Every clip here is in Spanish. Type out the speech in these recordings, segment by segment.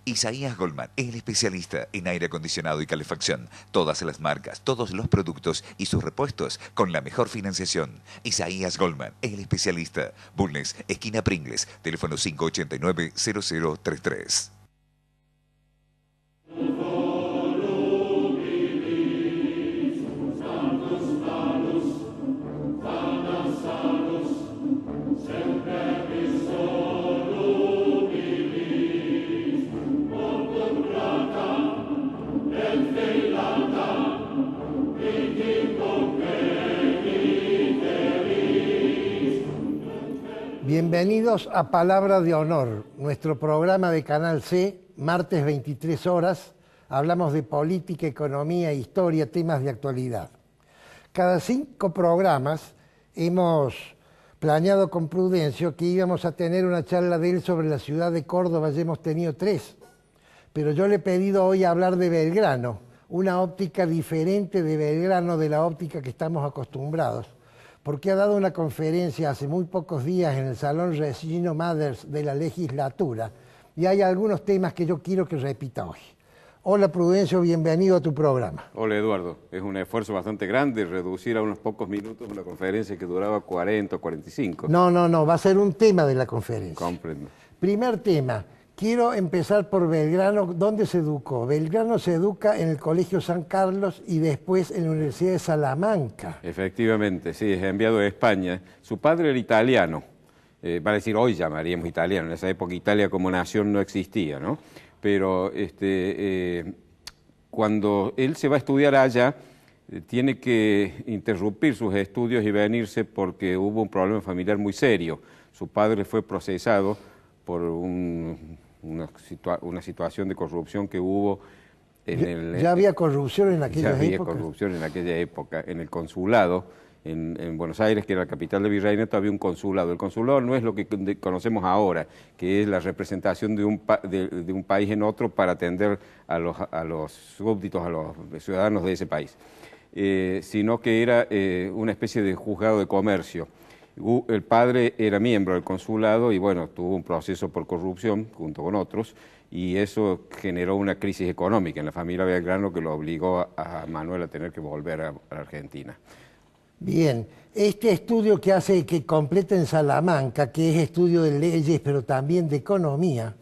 Isaías Goldman, el especialista en aire acondicionado y calefacción. Todas las marcas, todos los productos y sus repuestos con la mejor financiación. Isaías Goldman, el especialista. Bulnes, esquina Pringles, teléfono 589-0033. Bienvenidos a Palabra de Honor, nuestro programa de Canal C, martes 23 horas. Hablamos de política, economía, historia, temas de actualidad. Cada 5 programas hemos planeado con Prudencio que íbamos a tener una charla de él sobre la ciudad de Córdoba, ya hemos tenido 3. Pero yo le he pedido hoy hablar de Belgrano, una óptica diferente de Belgrano de la óptica que estamos acostumbrados, porque ha dado una conferencia hace muy pocos días en el Salón Regino Mathers de la legislatura, y hay algunos temas que yo quiero que repita hoy. Hola Prudencio, bienvenido a tu programa. Hola Eduardo, es un esfuerzo bastante grande reducir a unos pocos minutos una conferencia que duraba 40 o 45. No, va a ser un tema de la conferencia. Comprendo. Primer tema, quiero empezar por Belgrano. ¿Dónde se educó? Belgrano se educa en el Colegio San Carlos y después en la Universidad de Salamanca. Efectivamente, sí, es enviado de España. Su padre era italiano, va a decir hoy llamaríamos italiano, en esa época Italia como nación no existía, ¿no? Pero cuando él se va a estudiar allá, tiene que interrumpir sus estudios y venirse porque hubo un problema familiar muy serio. Su padre fue procesado por una situación de corrupción que hubo en ¿Ya había corrupción en aquella época? Ya había corrupción en aquella época. En el consulado, en Buenos Aires, que era la capital del virreinato, había un consulado. El consulado no es lo que conocemos ahora, que es la representación de un país en otro para atender a los súbditos, a los ciudadanos de ese país, sino que era una especie de juzgado de comercio. El padre era miembro del consulado y bueno, tuvo un proceso por corrupción junto con otros y eso generó una crisis económica en la familia Belgrano que lo obligó a Manuel a tener que volver a la Argentina. Bien, este estudio que hace, que completa en Salamanca, que es estudio de leyes pero también de economía,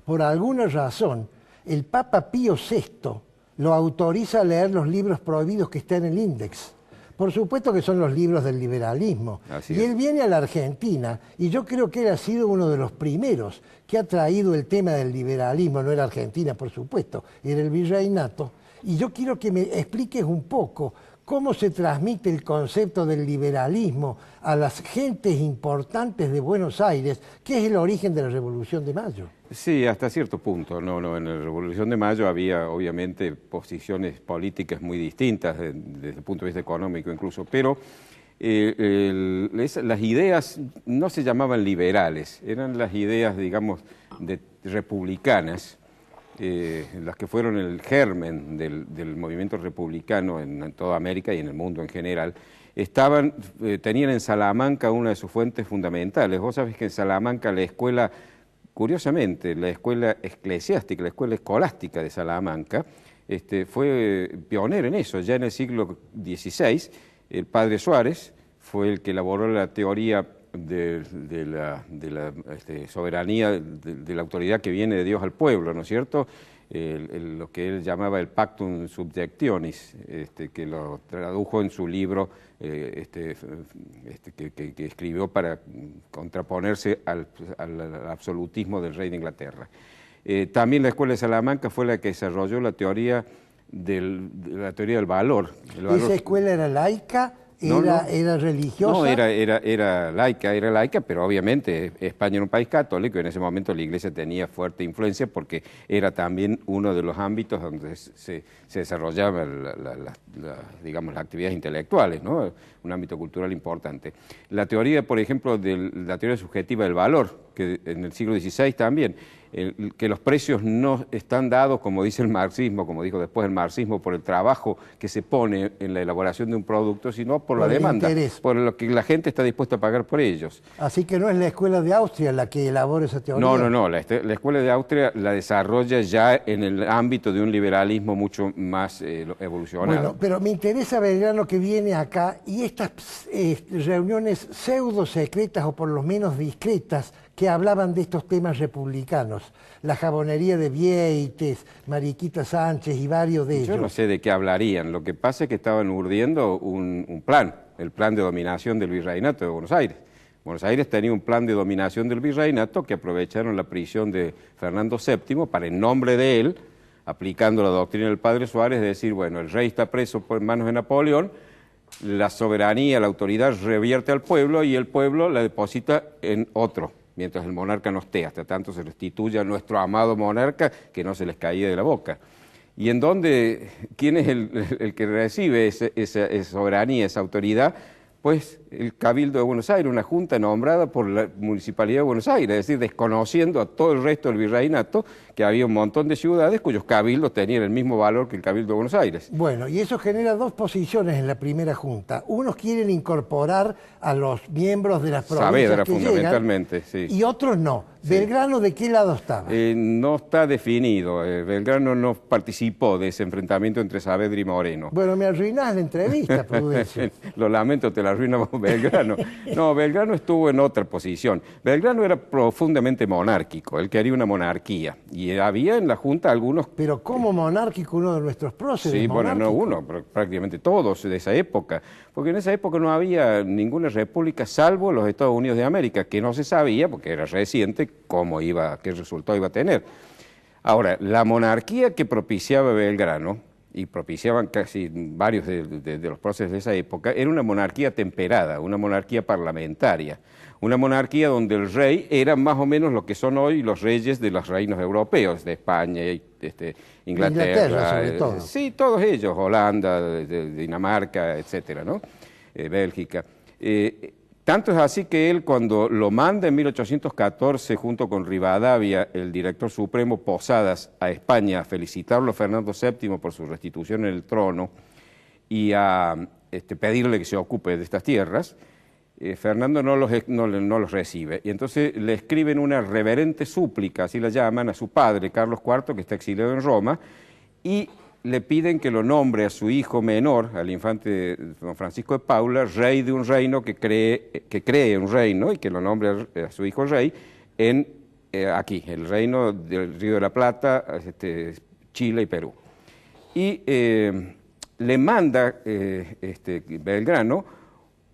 por alguna razón el Papa Pío VI lo autoriza a leer los libros prohibidos que están en el Índex. Por supuesto que son los libros del liberalismo. Y él viene a la Argentina, y yo creo que él ha sido uno de los primeros que ha traído el tema del liberalismo, no era Argentina, por supuesto, era el virreinato. Y yo quiero que me expliques un poco cómo se transmite el concepto del liberalismo a las gentes importantes de Buenos Aires, que es el origen de la Revolución de Mayo. Sí, hasta cierto punto. No, en la Revolución de Mayo había obviamente posiciones políticas muy distintas desde el punto de vista económico incluso, pero las ideas no se llamaban liberales, eran las ideas, digamos, republicanas, las que fueron el germen del movimiento republicano en toda América y en el mundo en general. Tenían en Salamanca una de sus fuentes fundamentales. Vos sabés que en Salamanca la escuela, curiosamente, la escuela eclesiástica, la escuela escolástica de Salamanca, fue pionero en eso. Ya en el siglo XVI, el padre Suárez fue el que elaboró la teoría de la soberanía, de la autoridad que viene de Dios al pueblo, ¿no es cierto? Lo que él llamaba el Pactum Subjectionis, que lo tradujo en su libro que escribió para contraponerse al absolutismo del rey de Inglaterra. También la Escuela de Salamanca fue la que desarrolló la teoría del valor. ¿Esa escuela era laica? ¿Era religiosa? No, era laica, pero obviamente España era un país católico y en ese momento la Iglesia tenía fuerte influencia porque era también uno de los ámbitos donde se desarrollaban digamos, las actividades intelectuales, ¿no? Un ámbito cultural importante. La teoría, por ejemplo, la teoría subjetiva del valor, que en el siglo XVI también, que los precios no están dados, como dice el marxismo, como dijo después el marxismo, por el trabajo que se pone en la elaboración de un producto, sino por la demanda, por lo que la gente está dispuesta a pagar por ellos. Así que no es la Escuela de Austria la que elabora esa teoría. No, la Escuela de Austria la desarrolla ya en el ámbito de un liberalismo mucho más evolucionado. Bueno, pero me interesa Belgrano que viene acá y estas reuniones pseudo secretas o por lo menos discretas que hablaban de estos temas republicanos, la jabonería de Vieites, Mariquita Sánchez y varios de ellos. Yo no sé de qué hablarían, lo que pasa es que estaban urdiendo un plan, el plan de dominación del virreinato de Buenos Aires. Buenos Aires tenía un plan de dominación del virreinato que aprovecharon la prisión de Fernando VII para, en nombre de él, aplicando la doctrina del padre Suárez, decir, bueno, el rey está preso en manos de Napoleón, la soberanía, la autoridad revierte al pueblo y el pueblo la deposita en otro, mientras el monarca no esté, hasta tanto se restituya a nuestro amado monarca que no se les caía de la boca. ¿Y en dónde, quién es el que recibe esa soberanía, esa autoridad? Pues el Cabildo de Buenos Aires, una junta nombrada por la Municipalidad de Buenos Aires, es decir, desconociendo a todo el resto del virreinato que había un montón de ciudades cuyos cabildos tenían el mismo valor que el Cabildo de Buenos Aires. Bueno, y eso genera dos posiciones en la primera junta. Unos quieren incorporar a los miembros de las provincias Saavedra, que fundamentalmente, llegan, sí. Y otros no. Sí. ¿Belgrano de qué lado estaba? No está definido. Belgrano no participó de ese enfrentamiento entre Saavedra y Moreno. Bueno, me arruinás la entrevista, Prudencio. Lo lamento, te la arruinamos Belgrano. No, Belgrano estuvo en otra posición. Belgrano era profundamente monárquico, él quería una monarquía. Y había en la Junta algunos... Pero ¿cómo monárquico uno de nuestros próceres? Sí, bueno, no uno, pero prácticamente todos de esa época. Porque en esa época no había ninguna república, salvo los Estados Unidos de América, que no se sabía, porque era reciente, qué resultado iba a tener. Ahora, la monarquía que propiciaba Belgrano, y propiciaban casi varios de los próceres de esa época, era una monarquía temperada, una monarquía parlamentaria, una monarquía donde el rey era más o menos lo que son hoy los reyes de los reinos europeos, de España, Inglaterra sobre todo. Sí, todos ellos, Holanda, Dinamarca, etcétera, ¿no? Bélgica. Tanto es así que él, cuando lo manda en 1814, junto con Rivadavia, el director supremo Posadas, a España a felicitarlo a Fernando VII por su restitución en el trono y a pedirle que se ocupe de estas tierras, Fernando no los recibe. Y entonces le escriben una reverente súplica, así la llaman, a su padre, Carlos IV, que está exiliado en Roma, y le piden que lo nombre a su hijo menor, al infante don Francisco de Paula, rey de un reino que cree un reino, y que lo nombre a su hijo rey, aquí, el reino del Río de la Plata, Chile y Perú. Y le manda Belgrano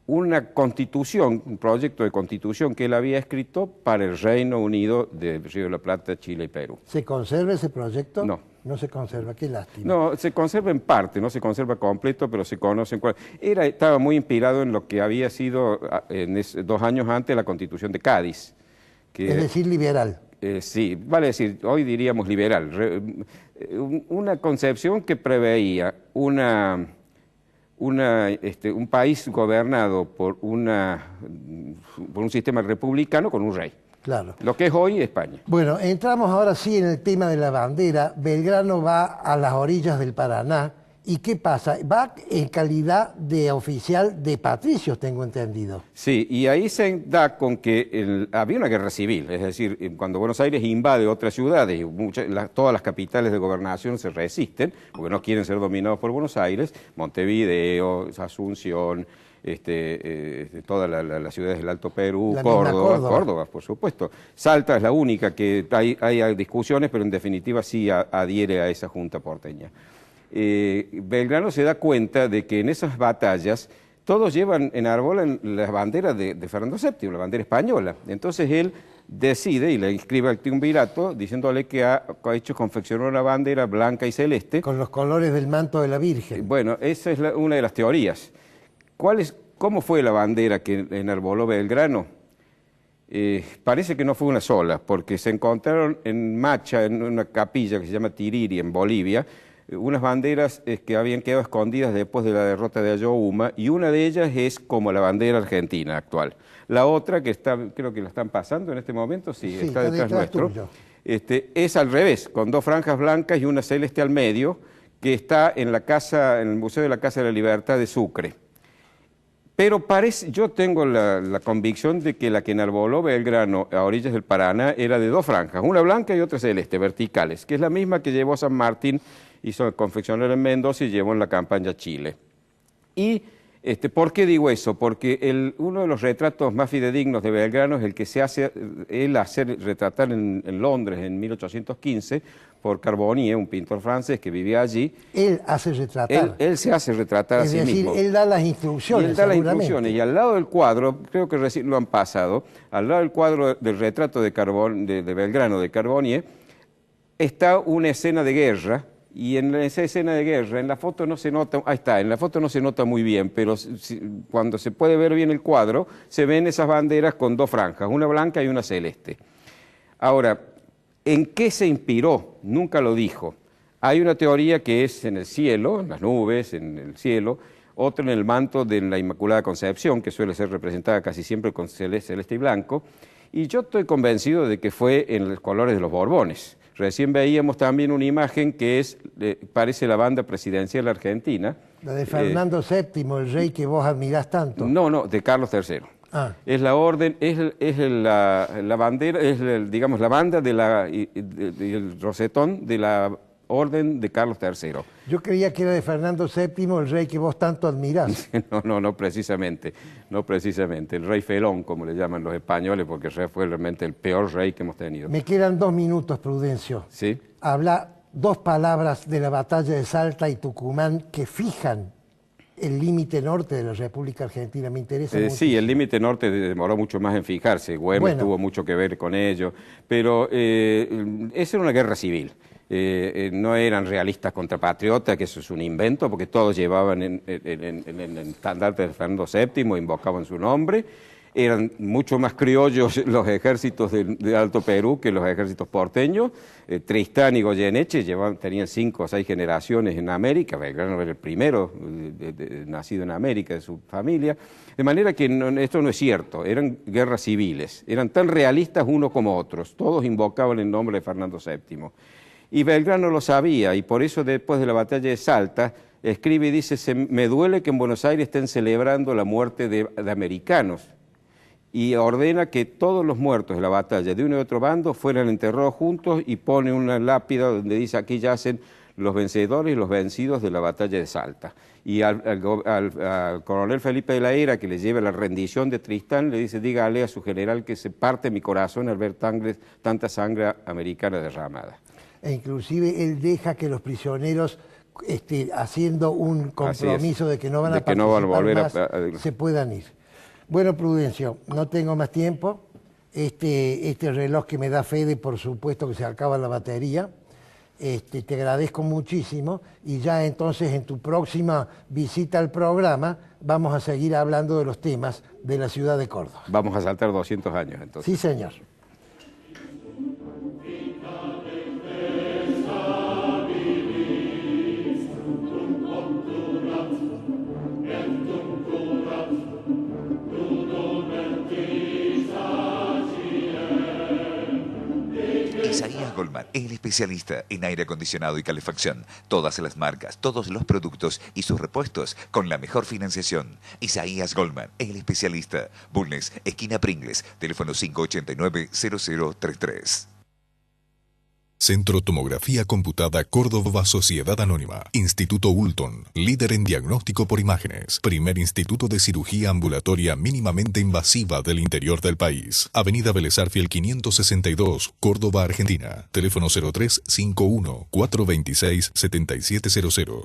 una constitución, un proyecto de constitución que él había escrito para el Reino Unido del Río de la Plata, Chile y Perú. ¿Se conserva ese proyecto? No. No se conserva, qué lástima. No, se conserva en parte, no se conserva completo, pero se conoce. Estaba muy inspirado en lo que había sido 2 años antes la Constitución de Cádiz. Es decir, liberal. Sí, vale decir, hoy diríamos liberal. Una concepción que preveía un país gobernado por un sistema republicano con un rey. Claro. Lo que es hoy España. Bueno, entramos ahora sí en el tema de la bandera. Belgrano va a las orillas del Paraná ¿Y qué pasa? Va en calidad de oficial de patricios, tengo entendido. Sí, y ahí se da con que había una guerra civil, es decir, cuando Buenos Aires invade otras ciudades y todas las capitales de gobernación se resisten, porque no quieren ser dominados por Buenos Aires, Montevideo, Asunción, todas las ciudades del Alto Perú, Córdoba, por supuesto. Salta es la única que hay discusiones, pero en definitiva sí adhiere a esa junta porteña. Belgrano se da cuenta de que en esas batallas todos llevan enarbolan las banderas de Fernando VII, la bandera española. Entonces él decide y le escribe al triunvirato diciéndole que ha hecho confeccionar una bandera blanca y celeste. Con los colores del manto de la Virgen. Bueno, esa es una de las teorías. ¿Cómo fue la bandera que enarboló Belgrano? Parece que no fue una sola, porque se encontraron en Macha, en una capilla que se llama Tiriri, en Bolivia, unas banderas que habían quedado escondidas después de la derrota de Ayohuma, y una de ellas es como la bandera argentina actual. La otra, que creo que la están pasando en este momento, sí está detrás nuestro, es al revés, con dos franjas blancas y una celeste al medio, que está en el Museo de la Casa de la Libertad de Sucre. Pero yo tengo la convicción de que la que enarboló Belgrano a orillas del Paraná era de dos franjas, una blanca y otra celeste, verticales, que es la misma que llevó San Martín, hizo confeccionar en Mendoza y llevó en la campaña a Chile. Y, ¿por qué digo eso? Porque uno de los retratos más fidedignos de Belgrano es el que él hace retratar en Londres en 1815 por Carbonnier, un pintor francés que vivía allí. Él hace retratar. Él se hace retratar a sí mismo. Es decir, él da las instrucciones, y él da las instrucciones, y al lado del cuadro, creo que recién lo han pasado, al lado del cuadro del retrato de Belgrano de Carbonnier, está una escena de guerra. Y en esa escena de guerra, en la foto no se nota, en la foto no se nota muy bien, pero cuando se puede ver bien el cuadro, se ven esas banderas con dos franjas, una blanca y una celeste. Ahora, ¿en qué se inspiró? Nunca lo dijo. Hay una teoría que es en el cielo, en las nubes, en el cielo, otra en el manto de la Inmaculada Concepción, que suele ser representada casi siempre con celeste y blanco, y yo estoy convencido de que fue en los colores de los Borbones. Recién veíamos también una imagen que parece la banda presidencial argentina. La de Fernando VII, el rey que vos admirás tanto. No, de Carlos III. Ah. Es la orden, la bandera, digamos, la banda el rosetón de la orden de Carlos III. Yo creía que era de Fernando VII, el rey que vos tanto admirás. No precisamente. El rey Felón, como le llaman los españoles, porque fue realmente el peor rey que hemos tenido. Me quedan 2 minutos, Prudencio. Sí. Habla 2 palabras de la batalla de Salta y Tucumán que fijan el límite norte de la República Argentina. Me interesa mucho. Sí, el límite norte demoró mucho más en fijarse. Güemes tuvo mucho que ver con ello. Pero esa era una guerra civil. No eran realistas contra patriotas, que eso es un invento, porque todos llevaban en el estandarte de Fernando VII, invocaban su nombre. Eran mucho más criollos los ejércitos de Alto Perú que los ejércitos porteños. Tristán y Goyeneche tenían 5 o 6 generaciones en América. Belgrano era el primero nacido en América de su familia. De manera que esto no es cierto, eran guerras civiles. Eran tan realistas unos como otros. Todos invocaban el nombre de Fernando VII. Y Belgrano lo sabía, y por eso después de la batalla de Salta, escribe y dice: me duele que en Buenos Aires estén celebrando la muerte de americanos. Y ordena que todos los muertos de la batalla de uno y otro bando fueran enterrados juntos, y pone una lápida donde dice: aquí yacen los vencedores y los vencidos de la batalla de Salta. Y al coronel Felipe de la Hera, que le lleva la rendición de Tristán, le dice: dígale a su general que se parte mi corazón al ver tanta sangre americana derramada. E inclusive él deja que los prisioneros, haciendo un compromiso de que no van a participar más, se puedan ir. Bueno, Prudencio, no tengo más tiempo. Este reloj que me da Fede, por supuesto que se acaba la batería. Te agradezco muchísimo, y ya entonces en tu próxima visita al programa vamos a seguir hablando de los temas de la ciudad de Córdoba. Vamos a saltar 200 años entonces. Sí, señor. Isaías Goldman, el especialista en aire acondicionado y calefacción. Todas las marcas, todos los productos y sus repuestos con la mejor financiación. Isaías Goldman, el especialista. Bulnes, esquina Pringles, teléfono 589-0033. Centro Tomografía Computada Córdoba Sociedad Anónima. Instituto Ulton, líder en diagnóstico por imágenes. Primer instituto de cirugía ambulatoria mínimamente invasiva del interior del país. Avenida Vélez Arfiel 562, Córdoba, Argentina. Teléfono 0351 426 7700.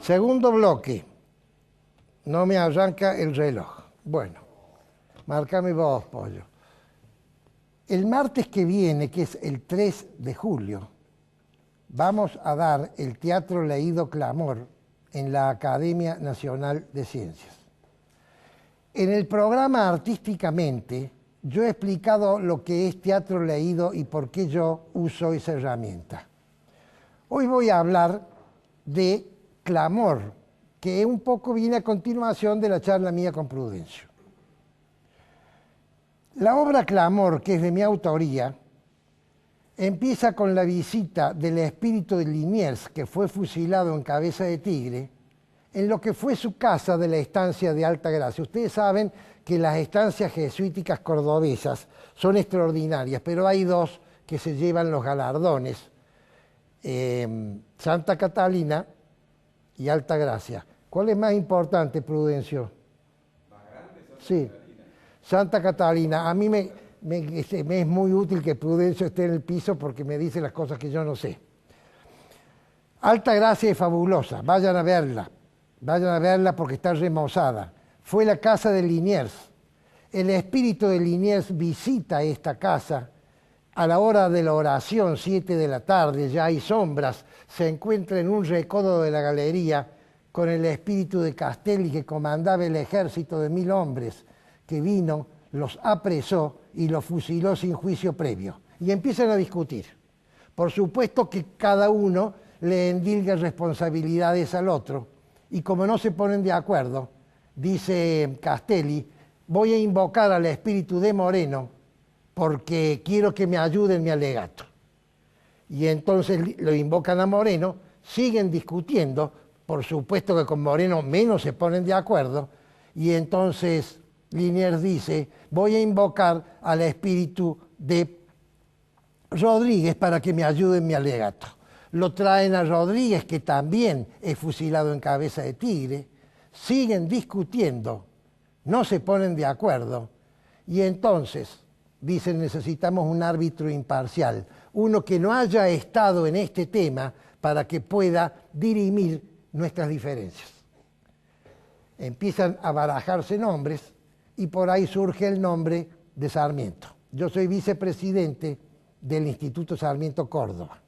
Segundo bloque. No me arranca el reloj. Bueno, márcame vos, pollo. El martes que viene, que es el 3 de julio, vamos a dar el Teatro Leído Clamor en la Academia Nacional de Ciencias. En el programa Artísticamente, yo he explicado lo que es teatro leído y por qué yo uso esa herramienta. Hoy voy a hablar de Clamor, que un poco viene a continuación de la charla mía con Prudencio. La obra Clamor, que es de mi autoría, empieza con la visita del espíritu de Liniers, que fue fusilado en Cabeza de Tigre, en lo que fue su casa de la estancia de Altagracia. Ustedes saben que las estancias jesuíticas cordobesas son extraordinarias, pero hay dos que se llevan los galardones, Santa Catalina y Altagracia. ¿Cuál es más importante, Prudencio? Más grande, Sí, Santa Catalina. A mí me es muy útil que Prudencio esté en el piso porque me dice las cosas que yo no sé. Altagracia es fabulosa, vayan a verla porque está remozada. Fue la casa de Liniers. El espíritu de Liniers visita esta casa a la hora de la oración, 7 de la tarde, ya hay sombras, se encuentra en un recodo de la galería con el espíritu de Castelli, que comandaba el ejército de 1000 hombres, que vino, los apresó y los fusiló sin juicio previo. Y empiezan a discutir. Por supuesto que cada uno le endilga responsabilidades al otro, y como no se ponen de acuerdo, dice Castelli, voy a invocar al espíritu de Moreno, porque quiero que me ayude en mi alegato. Y entonces lo invocan a Moreno, siguen discutiendo, por supuesto que con Moreno menos se ponen de acuerdo, y entonces Liniers dice, voy a invocar al espíritu de Rodríguez para que me ayude en mi alegato. Lo traen a Rodríguez, que también es fusilado en Cabeza de Tigre, siguen discutiendo, no se ponen de acuerdo, y entonces dicen, necesitamos un árbitro imparcial, uno que no haya estado en este tema para que pueda dirimir nuestras diferencias. Empiezan a barajarse nombres y por ahí surge el nombre de Sarmiento. Yo soy vicepresidente del Instituto Sarmiento Córdoba.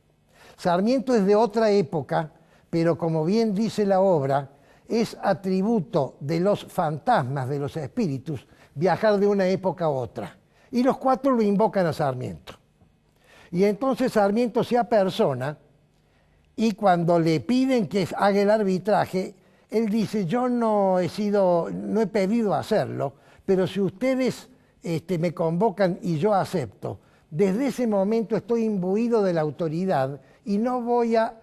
Sarmiento es de otra época, pero como bien dice la obra, es atributo de los fantasmas, de los espíritus, viajar de una época a otra. Y los cuatro lo invocan a Sarmiento. Y entonces Sarmiento se apersona y cuando le piden que haga el arbitraje, él dice, yo no he pedido hacerlo, pero si ustedes me convocan y yo acepto, desde ese momento estoy imbuido de la autoridad y no voy a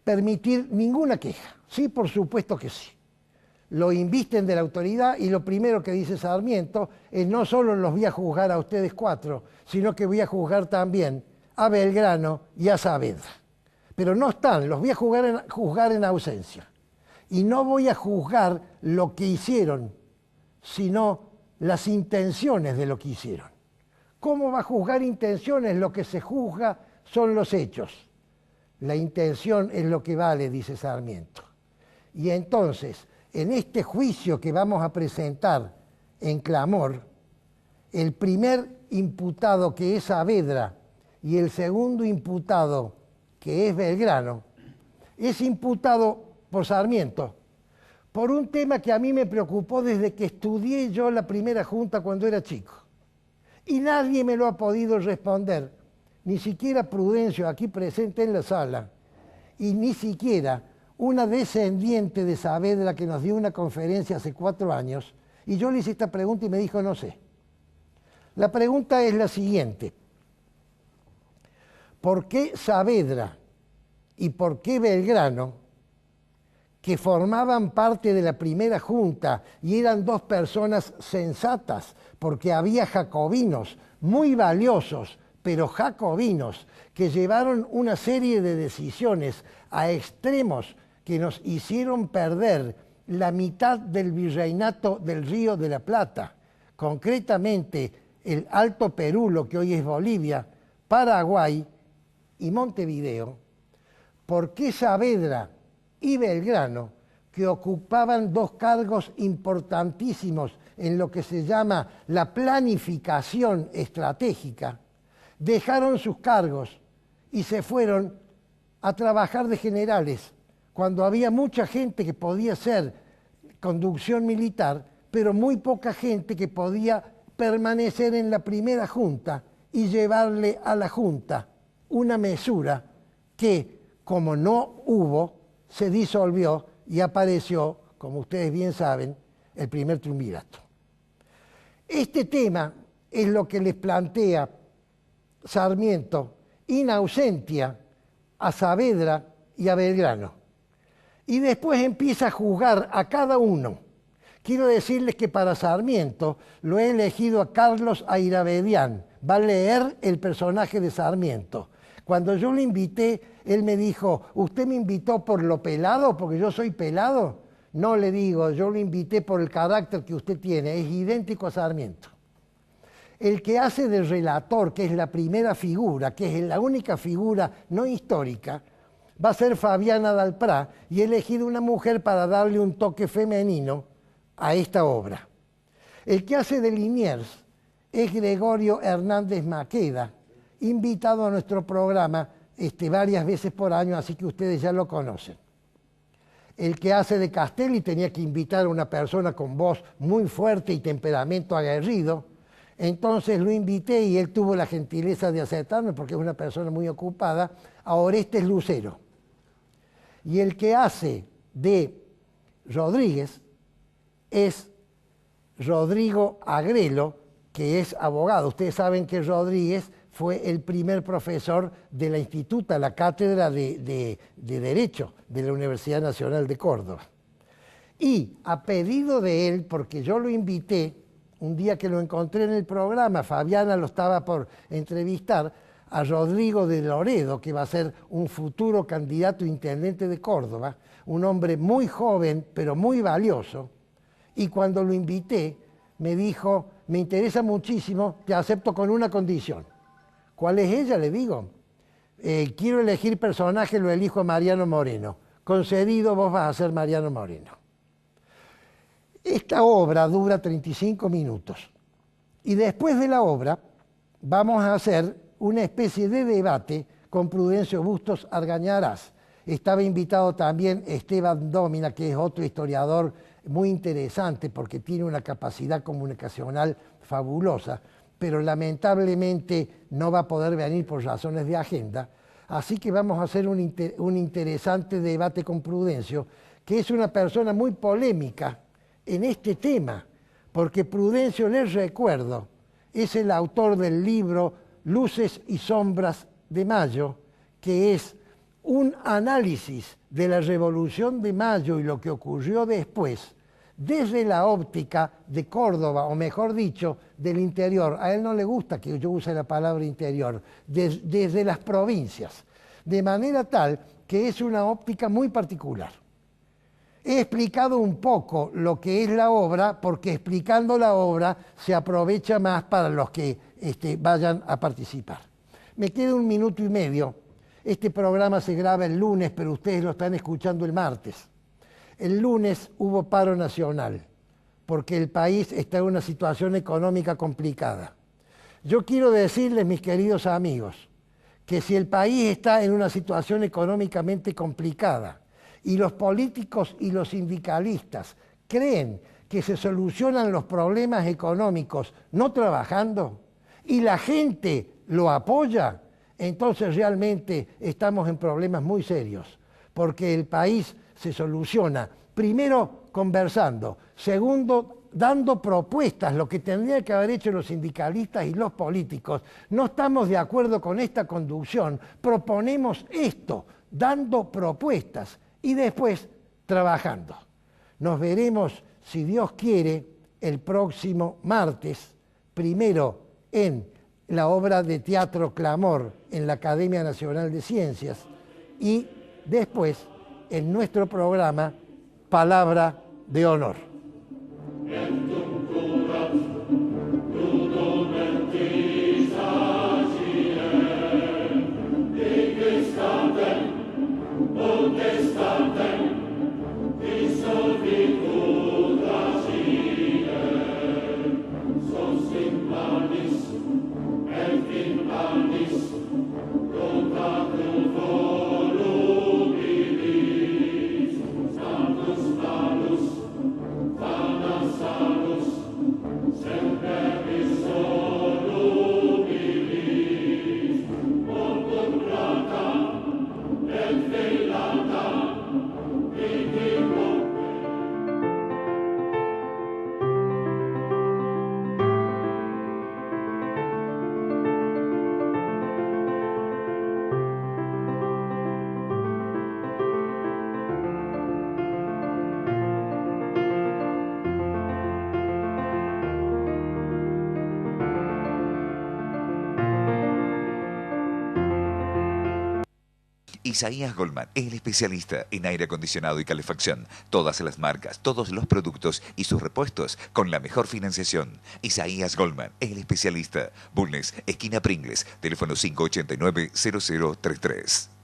permitir ninguna queja. Sí, por supuesto que sí. lo invisten de la autoridad y lo primero que dice Sarmiento es: no solo los voy a juzgar a ustedes 4, sino que voy a juzgar también a Belgrano y a Saavedra. Pero no están, los voy a juzgar en ausencia. Y no voy a juzgar lo que hicieron, sino las intenciones de lo que hicieron. ¿Cómo va a juzgar intenciones? Lo que se juzga son los hechos. La intención es lo que vale, dice Sarmiento. Y entonces, en este juicio que vamos a presentar en clamor, el primer imputado, que es Saavedra, y el segundo imputado, que es Belgrano, es imputado por Sarmiento, por un tema que a mí me preocupó desde que estudié yo la primera junta cuando era chico. Y nadie me lo ha podido responder, ni siquiera Prudencio, aquí presente en la sala, y ni siquiera una descendiente de Saavedra que nos dio una conferencia hace 4 años, y yo le hice esta pregunta y me dijo: no sé. La pregunta es la siguiente: ¿por qué Saavedra y por qué Belgrano, que formaban parte de la primera junta y eran 2 personas sensatas, porque había jacobinos muy valiosos, pero jacobinos, que llevaron una serie de decisiones a extremos que nos hicieron perder la mitad del virreinato del Río de la Plata, concretamente el Alto Perú, lo que hoy es Bolivia, Paraguay y Montevideo? ¿Por qué Saavedra y Belgrano, que ocupaban 2 cargos importantísimos en lo que se llama la planificación estratégica, dejaron sus cargos y se fueron a trabajar de generales, cuando había mucha gente que podía hacer conducción militar, pero muy poca gente que podía permanecer en la primera junta y llevarle a la junta una mesura que, como no hubo, se disolvió y apareció, como ustedes bien saben, el primer triunvirato. Este tema es lo que les plantea Sarmiento in ausentia a Saavedra y a Belgrano. Y después empieza a juzgar a cada uno. Quiero decirles que para Sarmiento lo he elegido a Carlos Airavedián. Va a leer el personaje de Sarmiento. Cuando yo lo invité, él me dijo: ¿usted me invitó por lo pelado, porque yo soy pelado? No, le digo, yo lo invité por el carácter que usted tiene, es idéntico a Sarmiento. El que hace de relator, que es la primera figura, que es la única figura no histórica, va a ser Fabiana Dalprá, y he elegido una mujer para darle un toque femenino a esta obra. El que hace de Liniers es Gregorio Hernández Maqueda, invitado a nuestro programa varias veces por año, así que ustedes ya lo conocen. El que hace de Castelli tenía que invitar a una persona con voz muy fuerte y temperamento aguerrido, entonces lo invité y él tuvo la gentileza de aceptarme, porque es una persona muy ocupada, a Orestes Lucero. Y el que hace de Rodríguez es Rodrigo Agrelo, que es abogado. Ustedes saben que Rodríguez fue el primer profesor de la Instituta, la Cátedra de Derecho de la Universidad Nacional de Córdoba. Y a pedido de él, porque yo lo invité, un día que lo encontré en el programa, Fabiana lo estaba por entrevistar, a Rodrigo de Loredo, que va a ser un futuro candidato a intendente de Córdoba, un hombre muy joven, pero muy valioso, y cuando lo invité, me dijo: me interesa muchísimo, te acepto con una condición. ¿Cuál es ella? Le digo. Quiero elegir personaje, lo elijo a Mariano Moreno. Concedido, vos vas a ser Mariano Moreno. Esta obra dura 35 minutos. Y después de la obra vamos a hacer una especie de debate con Prudencio Bustos Argañarás. Estaba invitado también Esteban Dómina, que es otro historiador muy interesante porque tiene una capacidad comunicacional fabulosa, pero lamentablemente no va a poder venir por razones de agenda. Así que vamos a hacer un interesante debate con Prudencio, que es una persona muy polémica en este tema, porque Prudencio, les recuerdo, es el autor del libro Luces y Sombras de Mayo, que es un análisis de la Revolución de Mayo y lo que ocurrió después, desde la óptica de Córdoba, o mejor dicho, del interior. A él no le gusta que yo use la palabra interior, desde las provincias, de manera tal que es una óptica muy particular. He explicado un poco lo que es la obra, porque explicando la obra se aprovecha más para los que vayan a participar. Me queda 1 minuto y medio. Este programa se graba el lunes, pero ustedes lo están escuchando el martes. El lunes hubo paro nacional, porque el país está en una situación económica complicada. Yo quiero decirles, mis queridos amigos, que si el país está en una situación económicamente complicada y los políticos y los sindicalistas creen que se solucionan los problemas económicos no trabajando y la gente lo apoya, entonces realmente estamos en problemas muy serios, porque el país se soluciona, primero conversando, segundo dando propuestas, lo que tendrían que haber hecho los sindicalistas y los políticos. No estamos de acuerdo con esta conducción, proponemos esto, dando propuestas y después trabajando. Nos veremos, si Dios quiere, el próximo martes, primero en la obra de teatro Clamor en la Academia Nacional de Ciencias y después en nuestro programa Palabra de Honor. Isaías Goldman, el especialista en aire acondicionado y calefacción. Todas las marcas, todos los productos y sus repuestos con la mejor financiación. Isaías Goldman, el especialista. Bulnes, esquina Pringles, teléfono 589-0033.